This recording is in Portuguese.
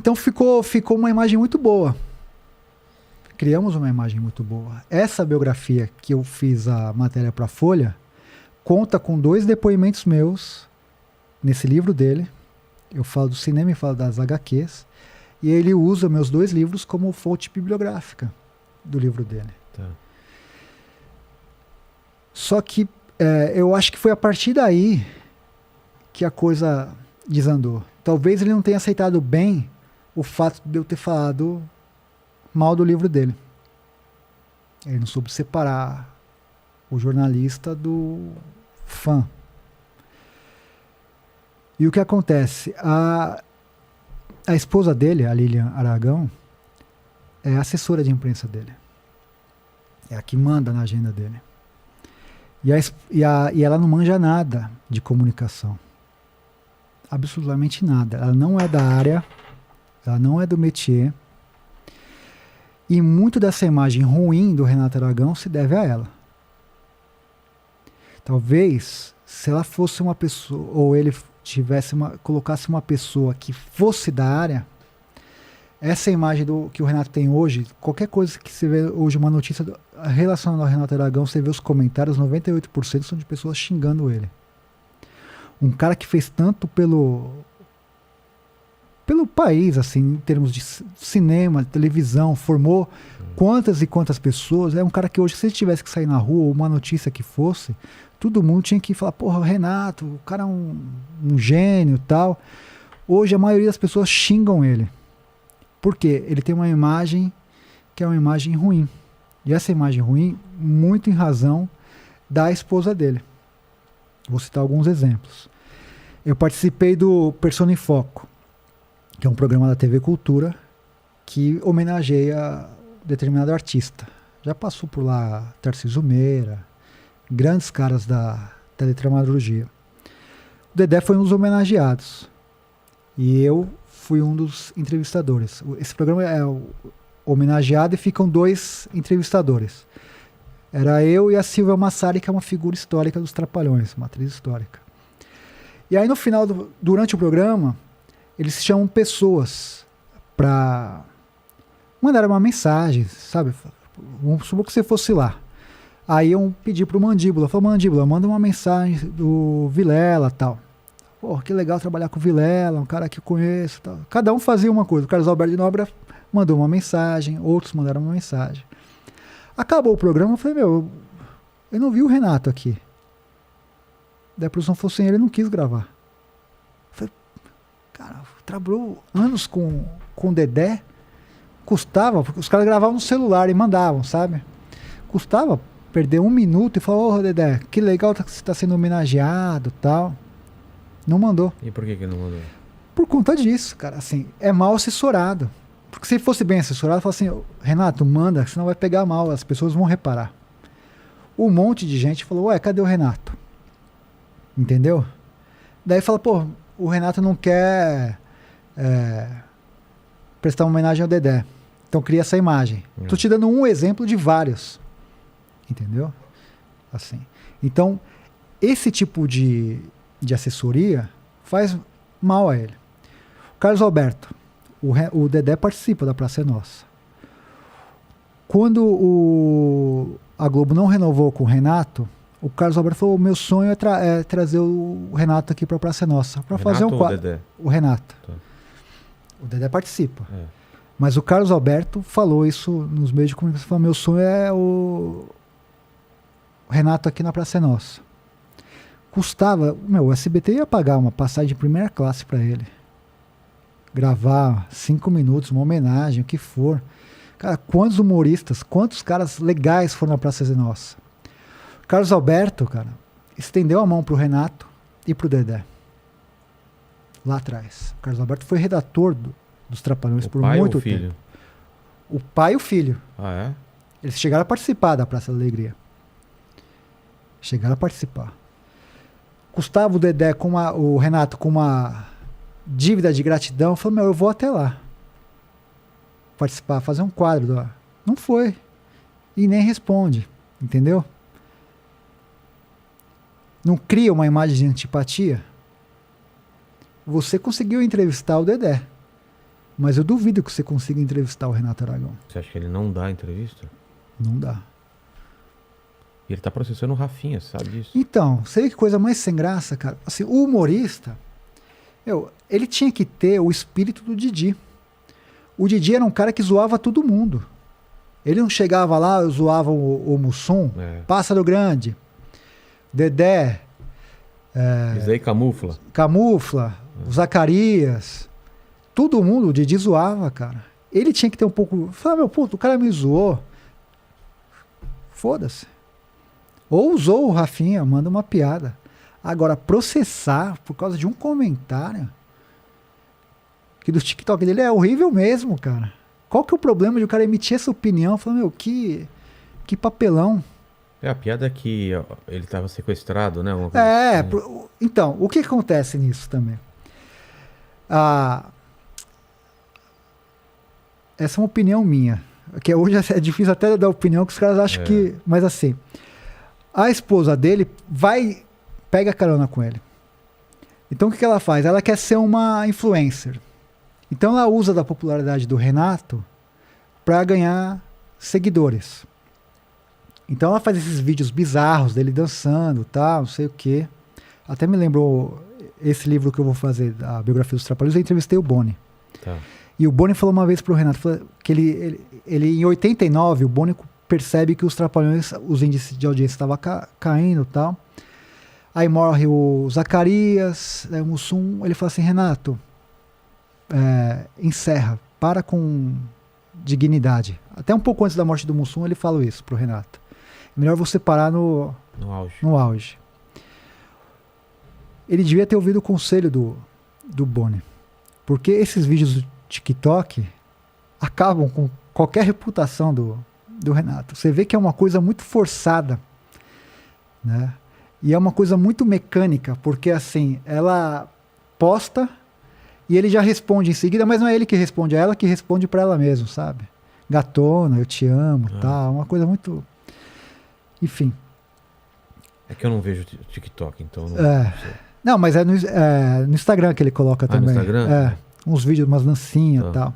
Então ficou uma imagem muito boa. Criamos uma imagem muito boa. Essa biografia que eu fiz a matéria para a Folha conta com 2 depoimentos meus nesse livro dele. Eu falo do cinema e falo das HQs. E ele usa meus 2 livros como fonte bibliográfica do livro dele. Tá. Só que eu acho que foi a partir daí que a coisa desandou. Talvez ele não tenha aceitado bem o fato de eu ter falado mal do livro dele. Ele não soube separar o jornalista do fã. E o que acontece? A esposa dele, a Lilian Aragão, é assessora de imprensa dele. É a que manda na agenda dele. E ela não manja nada de comunicação. Absolutamente nada. Ela não é da área, ela não é do métier. E muito dessa imagem ruim do Renato Aragão se deve a ela. Talvez, se ela fosse uma pessoa, ou ele colocasse uma pessoa que fosse da área, essa imagem que o Renato tem hoje, qualquer coisa que você vê hoje, uma notícia relacionada ao Renato Aragão, você vê os comentários, 98% são de pessoas xingando ele. Um cara que fez tanto pelo país, assim, em termos de cinema, televisão, formou quantas e quantas pessoas. É um cara que hoje, se ele tivesse que sair na rua, ou uma notícia que fosse, todo mundo tinha que falar, porra, Renato, o cara é um gênio e tal. Hoje a maioria das pessoas xingam ele. Por quê? Ele tem uma imagem que é uma imagem ruim. E essa imagem ruim, muito em razão da esposa dele. Vou citar alguns exemplos. Eu participei do Persona em Foco, que é um programa da TV Cultura que homenageia determinado artista. Já passou por lá Tarcísio Meira, grandes caras da teledramaturgia. O Dedé foi um dos homenageados e eu fui um dos entrevistadores. Esse programa é homenageado e ficam 2 entrevistadores. Era eu e a Silvia Massari, que é uma figura histórica dos Trapalhões, uma atriz histórica. E aí no final, durante o programa, eles chamam pessoas para mandar uma mensagem, sabe? Vamos supor que você fosse lá. Aí eu pedi pro Mandíbula, falei, Mandíbula, manda uma mensagem do Vilela e tal. Pô, que legal trabalhar com o Vilela, um cara que eu conheço. Tal. Cada um fazia uma coisa. O Carlos Alberto de Nóbrega mandou uma mensagem, outros mandaram uma mensagem. Acabou o programa, eu falei, eu não vi o Renato aqui. Daí a produção falou assim, ele não quis gravar. Eu falei, cara, trabalhou anos com o Dedé, custava, porque os caras gravavam no celular e mandavam, sabe? Custava perder 1 minuto e falar, ô Dedé, que legal que você está sendo homenageado e tal. Não mandou. E por que não mandou? Por conta disso, cara, assim, é mal assessorado. Porque se fosse bem assessorado, fala assim, Renato, manda, senão vai pegar mal, as pessoas vão reparar. Um monte de gente falou, ué, cadê o Renato? Entendeu? Daí fala, pô, o Renato não quer prestar uma homenagem ao Dedé. Então cria essa imagem. Tô te dando um exemplo de vários. Entendeu? Assim. Então, esse tipo de assessoria faz mal a ele. O Carlos Alberto, o Dedé participa da Praça é Nossa. Quando a Globo não renovou com o Renato, o Carlos Alberto falou, meu sonho é trazer o Renato aqui para a Praça é Nossa, para fazer um quadro. Dedé? O Renato. Tá. O Dedé participa. Mas o Carlos Alberto falou isso nos meios de comunicação, falou, meu sonho é o Renato aqui na Praça é Nossa. Custava, o SBT ia pagar uma passagem de primeira classe para ele. Gravar 5 minutos, uma homenagem, o que for. Cara, quantos humoristas, quantos caras legais foram na Praça é Nossa. Carlos Alberto, cara, estendeu a mão pro Renato e pro Dedé. Lá atrás. O Carlos Alberto foi redator dos Trapalhões por muito tempo. O pai e o filho. Ah, é? Eles chegaram a participar da Praça da Alegria. Chegaram a participar. Custava o Dedé o Renato com uma dívida de gratidão. Falou, eu vou até lá. Participar, fazer um quadro. Não foi. E nem responde. Entendeu? Não cria uma imagem de antipatia. Você conseguiu entrevistar o Dedé. Mas eu duvido que você consiga entrevistar o Renato Aragão. Você acha que ele não dá entrevista? Não dá. E ele tá processando o Rafinha, sabe disso? Então, você vê que coisa mais sem graça, cara? Assim, o humorista, ele tinha que ter o espírito do Didi. O Didi era um cara que zoava todo mundo. Ele não chegava lá, zoava o Mussum, Pássaro Grande, Dedé, Isso aí camufla. o Zacarias, todo mundo, o Didi zoava, cara. Ele tinha que ter um pouco... Fala, meu puto, o cara me zoou. Foda-se. Ou usou o Rafinha, manda uma piada. Agora, processar por causa de um comentário que do TikTok dele é horrível mesmo, cara. Qual que é o problema de o cara emitir essa opinião? Falando, meu, que papelão. A piada é que ele estava sequestrado, né? Assim. Então, o que acontece nisso também? Essa é uma opinião minha. Que hoje é difícil até dar opinião, que os caras acham que... Mas assim, a esposa dele pega carona com ele. Então o que ela faz? Ela quer ser uma influencer. Então ela usa da popularidade do Renato para ganhar seguidores. Então ela faz esses vídeos bizarros dele dançando, tal, não sei o quê. Até me lembrou esse livro que eu vou fazer, a biografia dos Trapalhões, eu entrevistei o Boni. Tá. E o Boni falou uma vez pro Renato que ele em 89, o Boni percebe que os Trapalhões, os índices de audiência estavam caindo e tal. Aí morre o Zacarias, o Mussum, ele fala assim, Renato, encerra, para com dignidade. Até um pouco antes da morte do Mussum, ele fala isso pro Renato. É melhor você parar no auge. Ele devia ter ouvido o conselho do Boni. Porque esses vídeos do TikTok acabam com qualquer reputação do Renato. Você vê que é uma coisa muito forçada, né? E é uma coisa muito mecânica, porque assim, ela posta e ele já responde em seguida, mas não é ele que responde, é ela que responde pra ela mesma, sabe? Gatona, eu te amo, tal, uma coisa muito... Enfim. É que eu não vejo TikTok, então não sei. Não, mas é no Instagram que ele coloca também. No Instagram? Uns vídeos, umas dancinhas e tal.